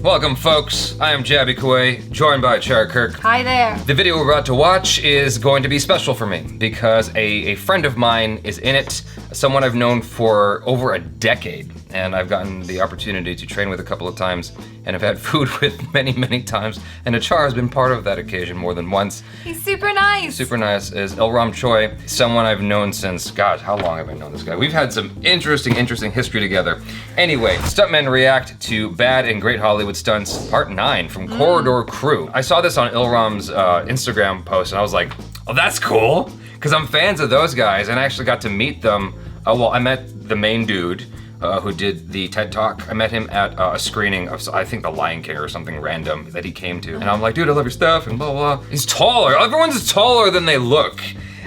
Welcome, folks. I am Jaby Koay, joined by Achar KIRK. Hi there. The video we're about to watch is going to be special for me because a friend of mine is in it, someone I've known for over a decade, and I've gotten the opportunity to train with a couple of times and have had food with many times, and Achar has been part of that occasion more than once. He's super nice. Super nice is Ilram Choi, someone I've known since, God, how long have I known this guy? We've had some interesting history together. Anyway, Stuntmen react to Bad and Great Hollywood Stunts Part 9 from Corridor Crew. I saw this on Ilram's Instagram post and I was like, oh, that's cool, because I'm fans of those guys and I actually got to meet them. Well, I met the main dude who did the TED Talk. I met him at a screening of, I think, The Lion King or something random that he came to. And I'm like, dude, I love your stuff and blah, blah, blah. He's taller. Everyone's taller than they look.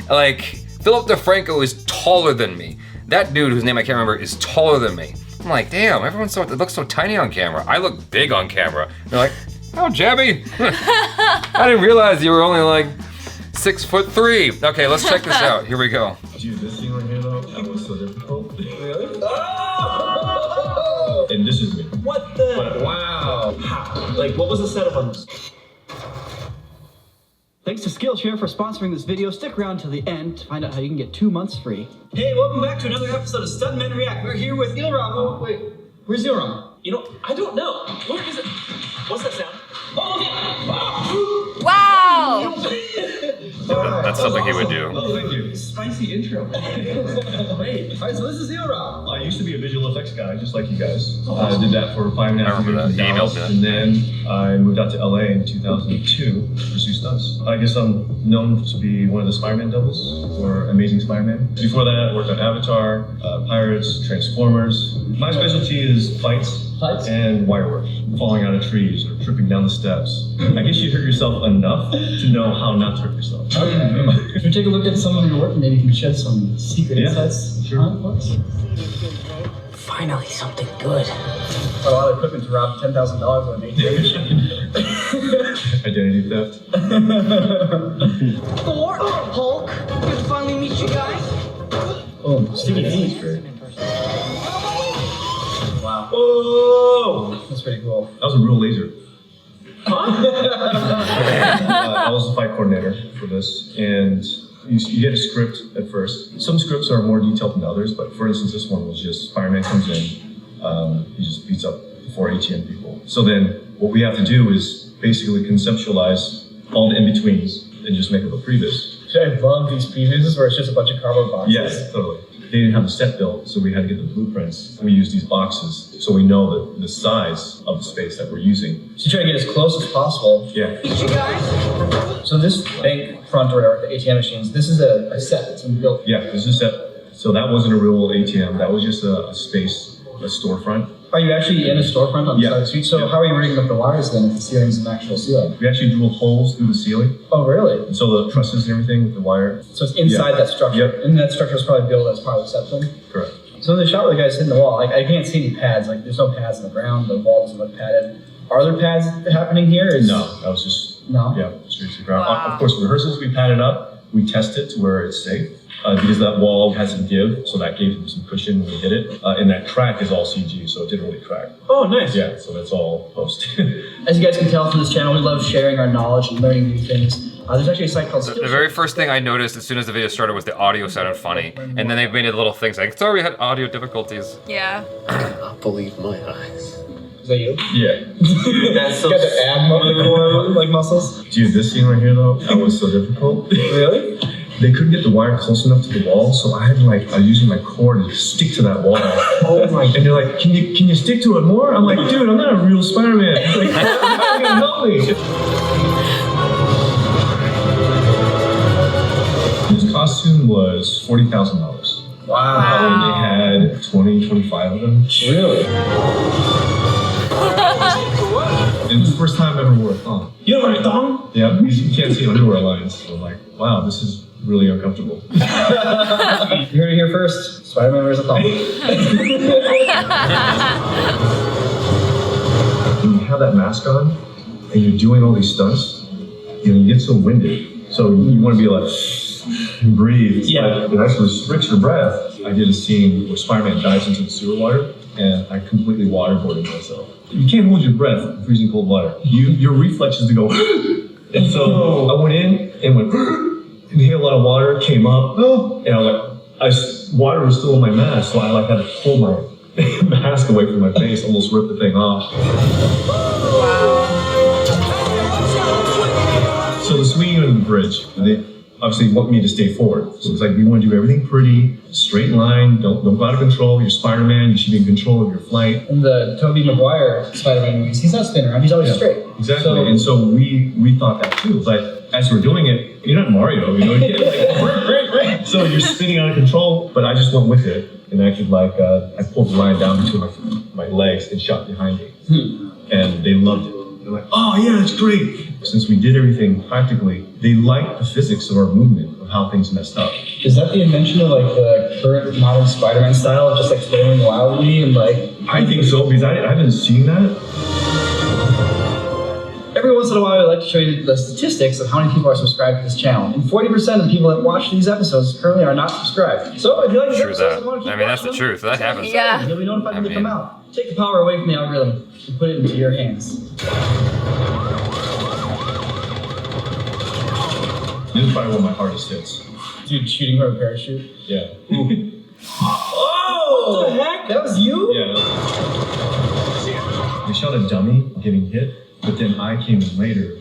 Like, Philip DeFranco is taller than me. That dude, whose name I can't remember, is taller than me. I'm like, damn, it looks so tiny on camera. I look big on camera. They're like, oh, Jaby. I didn't realize you were only like 6'3". Okay, let's check this out. Here we go. Dude, this scene right here though, that was so difficult. Really? Oh! And this is me. What the? But, wow. How? Like, what was the setup on this? Thanks to Skillshare for sponsoring this video. Stick around till the end to find out how you can get 2 months free. Hey, welcome back to another episode of Stuntmen React. We're here with Ilram. Oh, wait. Where's Ilram? You know, I don't know. Where is it? What's that sound? Oh, okay. Wow. That's something he would do. Oh, thank you. Spicy intro. Hey, alright, so this is Ilram. I used to be a visual effects guy, just like you guys. I did that for 5.5 years. I remember that. He emailed me that. And then I moved out to LA in 2002 to pursue stunts. I guess I'm known to be one of the Spider-Man doubles, or Amazing Spider-Man. Before that, I worked on Avatar, Pirates, Transformers. My specialty is fights and wire work, falling out of trees or tripping down the steps. I guess you hurt yourself enough to know how not to hurt yourself. Should we take a look at some of your work and maybe you can shed some secret insights? Sure. Finally, something good. A lot of equipment to rob $10,000 on an ATM machine. Identity theft. Thor, Hulk, good to finally meet you guys. Oh, sticky feet. Wow. Oh, That's pretty cool. That was a real laser. I was the fight coordinator for this, and you get a script at first. Some scripts are more detailed than others, but for instance, this one was just Spider-Man comes in, he just beats up 4 ATM people. So then what we have to do is basically conceptualize all the in-betweens and just make up a previs. I love these previews where it's just a bunch of cardboard boxes. Yes, totally. They didn't have the set built, so we had to get the blueprints. We used these boxes so we know the size of the space that we're using. So you try to get as close as possible. Yeah. Meet you guys. So this bank front or whatever, the ATM machines, this is a set that's been built. Yeah, this is a set. So that wasn't a real ATM. That was just a space, a storefront. Are you actually in a storefront on the side of the street? So Yeah. how are you rigging up the wires then if the ceiling's an actual ceiling? We actually drilled holes through the ceiling. Oh, really? And so the trusses and everything with the wire. So it's inside that structure. Yep. And that structure is probably built as part of the set thing? Correct. So in the shot where the guy's hitting the wall, I can't see any pads. Like, there's no pads in the ground. The wall doesn't look padded. Are there pads happening here? No, that was just, No? yeah, straight to the ground. Wow. Of course, rehearsals, we pad it up. We test it to where it's safe. Because that wall has some give, so that gave him some cushion when we hit it. And that crack is all CG, so it didn't really crack. Oh, nice. Yeah, so that's all post. As you guys can tell from this channel, we love sharing our knowledge and learning new things. There's actually a site called The very first thing I noticed as soon as the video started was the audio sounded funny. And then they made it little things like, sorry, we had audio difficulties. Yeah. I cannot believe my eyes. Is that you? Yeah. That's so got the ab the core like muscles. Dude, this scene right here though, that was so difficult. Really? They couldn't get the wire close enough to the wall, so I had I was using my cord to stick to that wall. Oh my! And they're like, can you stick to it more? I'm like, dude, I'm not a real Spider-Man. Like, how are you gonna help me? This costume was $40,000. Wow. And they had 25 of them. Really? And it was the first time I ever wore a thong. You don't wear a thong? Yeah, you can't see underwear lines. So I'm like, wow, this is really uncomfortable. You heard it here first. Spider-Man wears a thong. When you have that mask on and you're doing all these stunts, you get so winded. So you want to be like, and breathe. Yeah. But it actually restricts your breath. I did a scene where Spider-Man dives into the sewer water, and I completely waterboarded myself. You can't hold your breath in freezing cold water. Your reflex is to go, and so I went in and went, inhaled a lot of water, came up, and I was like, water was still in my mask, so I like had to pull my mask away from my face, almost ripped the thing off. So the swinging on the bridge, they obviously want me to stay forward. So it's like, we want to do everything pretty, straight line, don't go out of control. You're Spider-Man, you should be in control of your flight. In the Tobey Maguire Spider-Man movies, he's not spinning around, he's always straight. Exactly, and so we thought that too. But as we're doing it, you're not Mario, you know, you're like, so you're spinning out of control, but I just went with it. And I could I pulled the line down between my legs and shot behind me. And they loved it. They're like, oh yeah, that's great. Since we did everything practically, they liked the physics of our movement, of how things messed up. Is that the invention of like the current modern Spider-Man style of just like flailing wildly and like? I think so, because I haven't seen that. Every once in a while, I like to show you the statistics of how many people are subscribed to this channel. And 40% of the people that watch these episodes currently are not subscribed. So if you like these episodes, you want to keep that's the watching truth. That happens. Yeah. You'll be notified when they come out. Take the power away from the algorithm and put it into your hands. This is probably one of my hardest hits. Dude, shooting from a parachute? Yeah. Oh! What the heck? That was you? Yeah. They shot a dummy getting hit, but then I came in later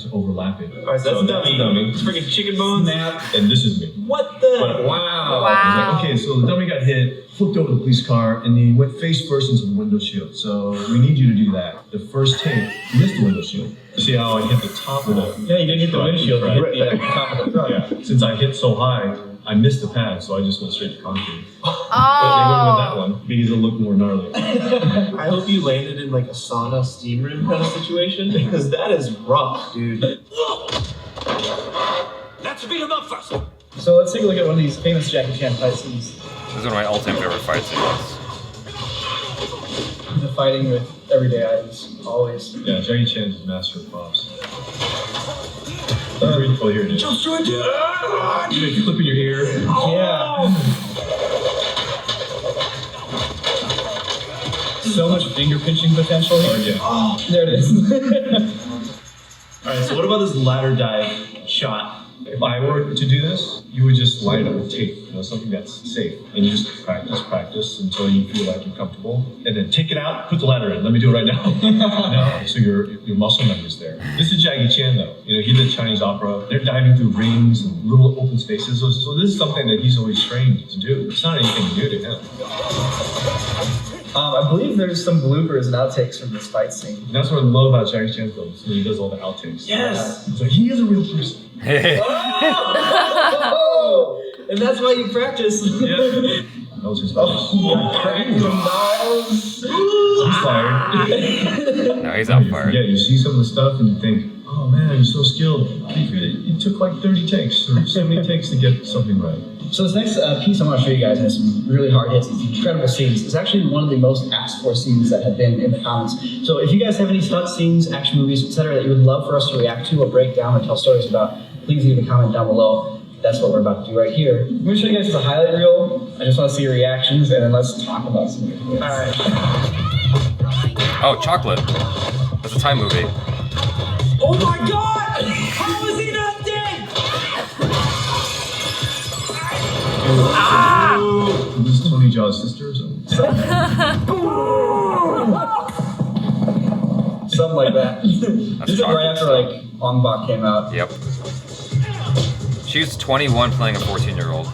to overlap it. Alright, so that's a dummy. It's freaking chicken bones. Snap. And this is me. What the? Wow. I was like, okay, so the dummy got hit, flipped over the police car, and he went face first into the window shield. So we need you to do that. The first take, you missed the window shield. You see how I hit the top of the Yeah, you didn't hit the windshield, you hit the top of the truck. Yeah. Since I hit so high, I missed the pad, so I just went straight to concrete. But they went with that one because it looked more gnarly. I hope you landed in like a sauna steam room kind of situation because that is rough, dude. Let's beat him up first. So let's take a look at one of these famous Jackie Chan fight scenes. This is one of my all-time favorite fight scenes. The fighting with everyday items, always. Yeah, Jackie Chan is a master of props. Oh, here it is. Jump straight to You clip in your ear. Yeah. So much finger pinching potential here. Yeah. Oh, there it is. Alright, so what about this ladder dive shot? If I were to do this, you would just line it up with tape, something that's safe. And you just practice until you feel like you're comfortable. And then take it out, put the ladder in. Let me do it right now. No, so your muscle memory's there. This is Jaby Koay though. He did Chinese opera. They're diving through rings and little open spaces. So this is something that he's always trained to do. It's not anything new to him. I believe there's some bloopers and outtakes from this fight scene. And that's what I love about Jackie Chan films, when he does all the outtakes. Yes! It's like, he is a real person. Oh! And that's why you practice. Yeah. That was his voice. He's fired. No, he's out fired. Yeah, you see some of the stuff and you think, oh man, you're so skilled. It took like 30 takes or 70 takes to get something right. So this next piece I want to show you guys has some really hard hits, these incredible scenes. It's actually one of the most asked for scenes that have been in the comments. So if you guys have any stunt scenes, action movies, etc. that you would love for us to react to or break down and tell stories about, please leave a comment down below. That's what we're about to do right here. I'm going to show you guys the highlight reel. I just want to see your reactions and then let's talk about some of it. Alright. Oh, Chocolate. That's a Thai movie. Oh my god! How is he not dead? This is Tony Jaa's sister or something? Something like that. This is right chocolate after like Ong Bak came out. Yep. She's 21 playing a 14-year-old.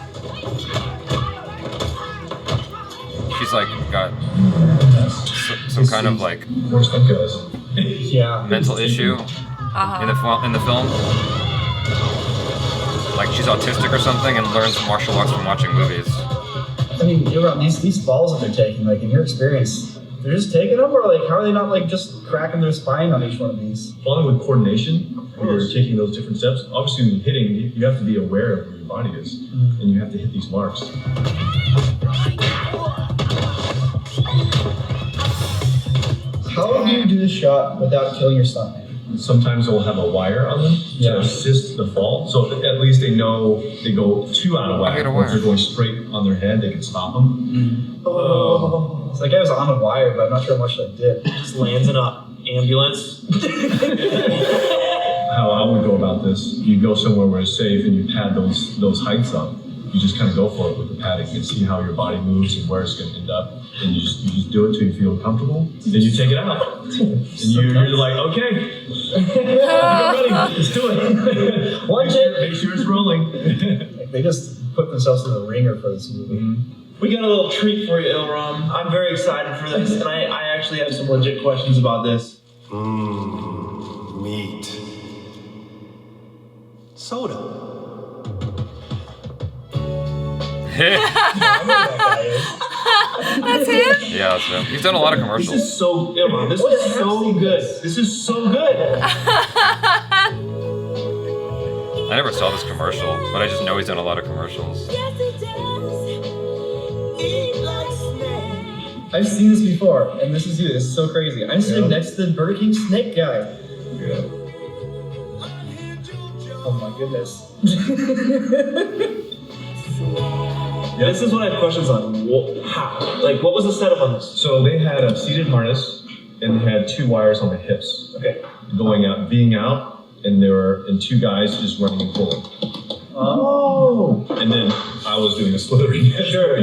She's like got some kind of like Worst stunt guys. Yeah. mental issue in the film. Like she's autistic or something and learns martial arts from watching movies. I mean, Ilram, these balls that they're taking, like in your experience, they're just taking them, or like how are they not like just cracking their spine on each one of these? Following with coordination, when you're taking those different steps, obviously when you're hitting, you have to be aware of where your body is, and you have to hit these marks. How do you do this shot without killing your stuntman? Sometimes they'll have a wire on them to assist the fall, so at least they know they go too out of whack. Or if they're going straight on their head, they can stop them. It's like I was on a wire, but I'm not sure how much I did. Just lands in a ambulance. How I would go about this, you go somewhere where it's safe and you pad those heights up. You just kind of go for it with the padding and see how your body moves and where it's going to end up. And you just do it till you feel comfortable. Then you take it out. And you're like, okay, you're ready. Let's do it. One tip. Make sure it's rolling. They just put themselves in the ringer for this movie. We got a little treat for you, Ilram. I'm very excited for this, and I actually have some legit questions about this. Meat. Soda. That's him? Yeah, that's him. He's done a lot of commercials. This is so, Ilram, this is so good. This is so good. I never saw this commercial, but I just know he's done a lot of commercials. I've seen this before, and this is you. This is so crazy. I'm sitting next to the Burger King snake guy. Yeah. Oh my goodness. This is what I have questions on. How? Like, what was the setup on this? So they had a seated harness and they had 2 wires on the hips. Okay. Going out, being out, and there were 2 guys just running and pulling. Oh. And then I was doing the slithering. Sure.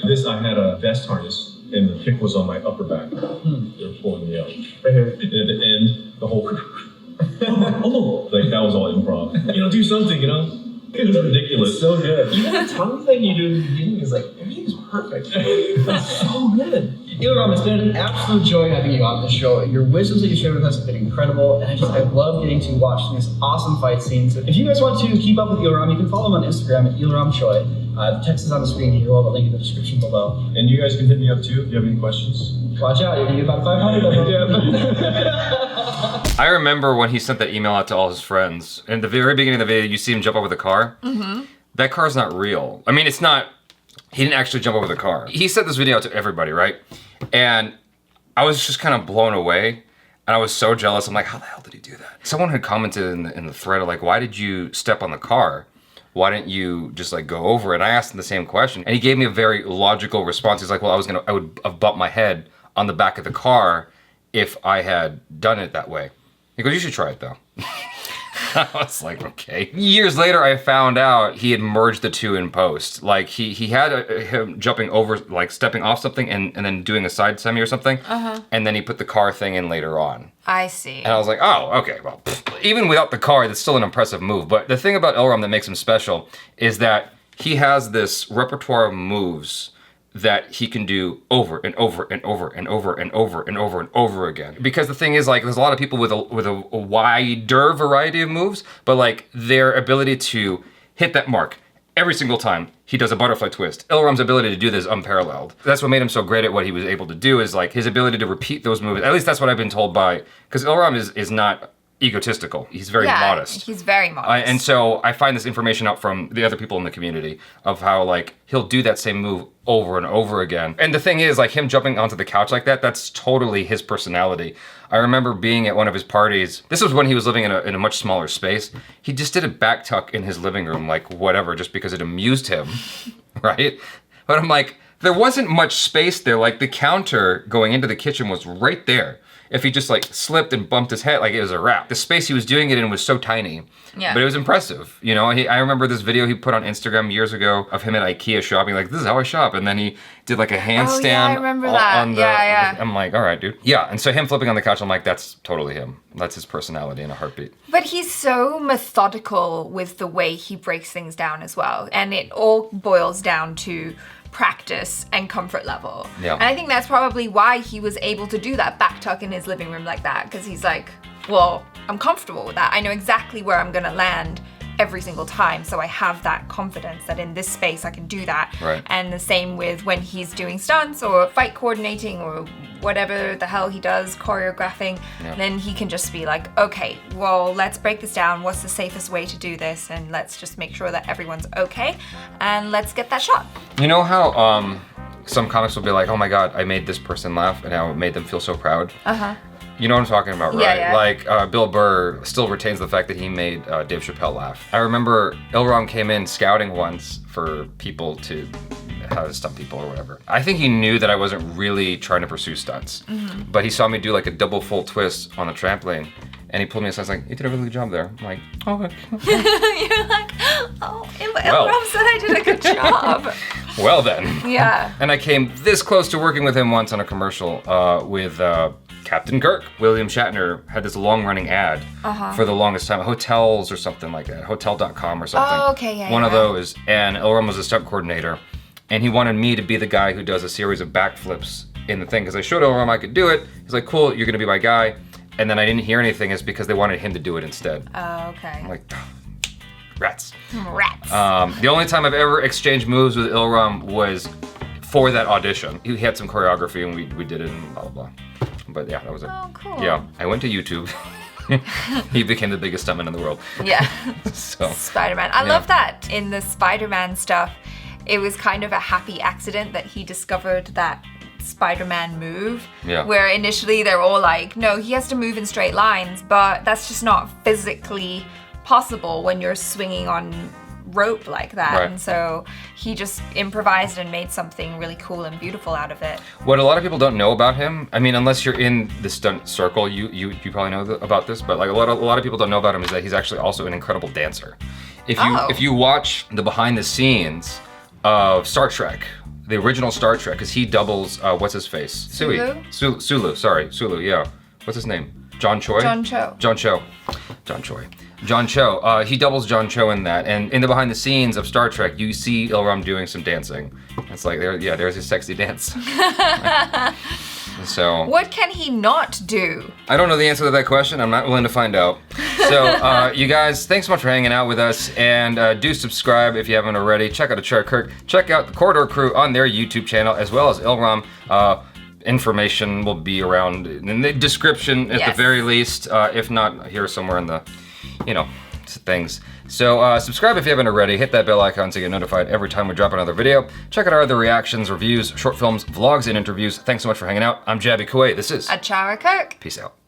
This, I had a vest harness, and the pick was on my upper back. They were pulling me up. Right here. And at the end, the whole like that was all improv. Do something, It was ridiculous. It's so good. Even the tongue thing you do in the beginning is like, everything's perfect. That's so good. Ilram, it's been an absolute joy having you on the show. Your wisdoms that you shared with us have been incredible, and I love getting to watch these awesome fight scenes. If you guys want to keep up with Ilram, you can follow him on Instagram at Ilram Choi. The text is on the screen here. We'll have a link in the description below. And you guys can hit me up too if you have any questions. Watch out, you're gonna get about 500 of them. I remember when he sent that email out to all his friends. In the very beginning of the video, you see him jump over the car. That car's not real. I mean, it's not, he didn't actually jump over the car. He sent this video out to everybody, right? And I was just kind of blown away. And I was so jealous. I'm like, how the hell did he do that? Someone had commented in the thread, like, why did you step on the car? Why didn't you just like go over it? And I asked him the same question. And he gave me a very logical response. He's like, well, I would have bumped my head on the back of the car if I had done it that way. He goes, you should try it though. I was like, okay. Years later, I found out he had merged the 2 in post. Like he had him jumping over, like stepping off something and then doing a side semi or something. And then he put the car thing in later on. I see. And I was like, oh, okay, well, even without the car, that's still an impressive move. But the thing about Ilram that makes him special is that he has this repertoire of moves that he can do over and over and over and over and over and over and over again. Because the thing is, like, there's a lot of people with a wider variety of moves, but like their ability to hit that mark every single time he does a butterfly twist. Ilram's ability to do this is unparalleled. That's what made him so great at what he was able to do, is like his ability to repeat those moves. At least that's what I've been told by, because Ilram is not egotistical. He's very modest. He's very modest. And so I find this information out from the other people in the community of how like he'll do that same move over and over again. And the thing is, like him jumping onto the couch like that, that's totally his personality. I remember being at one of his parties. This was when he was living in a much smaller space. He just did a back tuck in his living room, like whatever, just because it amused him, right? But I'm like, there wasn't much space there. Like the counter going into the kitchen was right there. If he just like slipped and bumped his head, like it was a wrap. The space he was doing it in was so tiny, but it was impressive. You know, I remember this video he put on Instagram years ago of him at IKEA shopping, like, this is how I shop. And then he did like a handstand. Oh, yeah, I remember that. On the, yeah. I'm like, all right, dude. Yeah, and so him flipping on the couch, I'm like, that's totally him. That's his personality in a heartbeat. But he's so methodical with the way he breaks things down as well. And it all boils down to practice and comfort level. Yeah. And I think that's probably why he was able to do that back tuck in his living room like that, because he's like, well, I'm comfortable with that. I know exactly where I'm gonna land every single time, so I have that confidence that in this space I can do that. Right. And the same with when he's doing stunts or fight coordinating or whatever the hell he does, choreographing, then he can just be like, okay, well, let's break this down. What's the safest way to do this? And let's just make sure that everyone's okay, and let's get that shot. You know how some comics will be like, oh my God, I made this person laugh and how it made them feel so proud? You know what I'm talking about, right? Yeah. Like Bill Burr still retains the fact that he made Dave Chappelle laugh. I remember Ilram came in scouting once for people to how to stunt people or whatever. I think he knew that I wasn't really trying to pursue stunts, but he saw me do like a double full twist on the trampoline, and he pulled me aside. He's like, "You did a really good job there." I'm like, "Oh." Okay. You're like, oh, Ilram said I did a good job. Well then. Yeah. And I came this close to working with him once on a commercial with Captain Kirk. William Shatner had this long-running ad for the longest time, hotels or something like that, hotel.com or something. Oh, okay, yeah. One of those. And Ilram was a stunt coordinator, and he wanted me to be the guy who does a series of backflips in the thing, because I showed Ilram I could do it. He's like, "Cool, you're gonna be my guy." And then I didn't hear anything. It's because they wanted him to do it instead. Oh, okay. I'm like, rats. Rats. The only time I've ever exchanged moves with Ilram was for that audition. He had some choreography and we did it and blah, blah, blah. But yeah, that was it. Oh, cool. Yeah, I went to YouTube. He became the biggest stuntman in the world. Yeah. So. Spider-Man. I love that in the Spider-Man stuff, it was kind of a happy accident that he discovered that Spider-Man move. Yeah. Where initially they're all like, no, he has to move in straight lines, but that's just not physically possible when you're swinging on rope like that. Right. And so he just improvised and made something really cool and beautiful out of it. What a lot of people don't know about him, I mean, unless you're in the stunt circle, you probably know about this, but like a lot of people don't know about him is that he's actually also an incredible dancer. If you watch the behind the scenes of Star Trek, the original Star Trek, because he doubles, what's his face? Sulu? Sulu, yeah. What's his name? John Choi? John Cho. John Choi. John Cho, he doubles John Cho in that, and in the behind the scenes of Star Trek, you see Ilram doing some dancing. It's like, there's his sexy dance. So. What can he not do? I don't know the answer to that question. I'm not willing to find out. So, you guys, thanks so much for hanging out with us, and do subscribe if you haven't already. Check out ACHARA KIRK. Check out the Corridor Crew on their YouTube channel, as well as Ilram. Information will be around in the description at the very least, if not here somewhere in the, things. So subscribe if you haven't already, hit that bell icon to get notified every time we drop another video. Check out our other reactions, reviews, short films, vlogs, and interviews. Thanks so much for hanging out. I'm Jaby Koay. This is ACHARA KIRK. Peace out.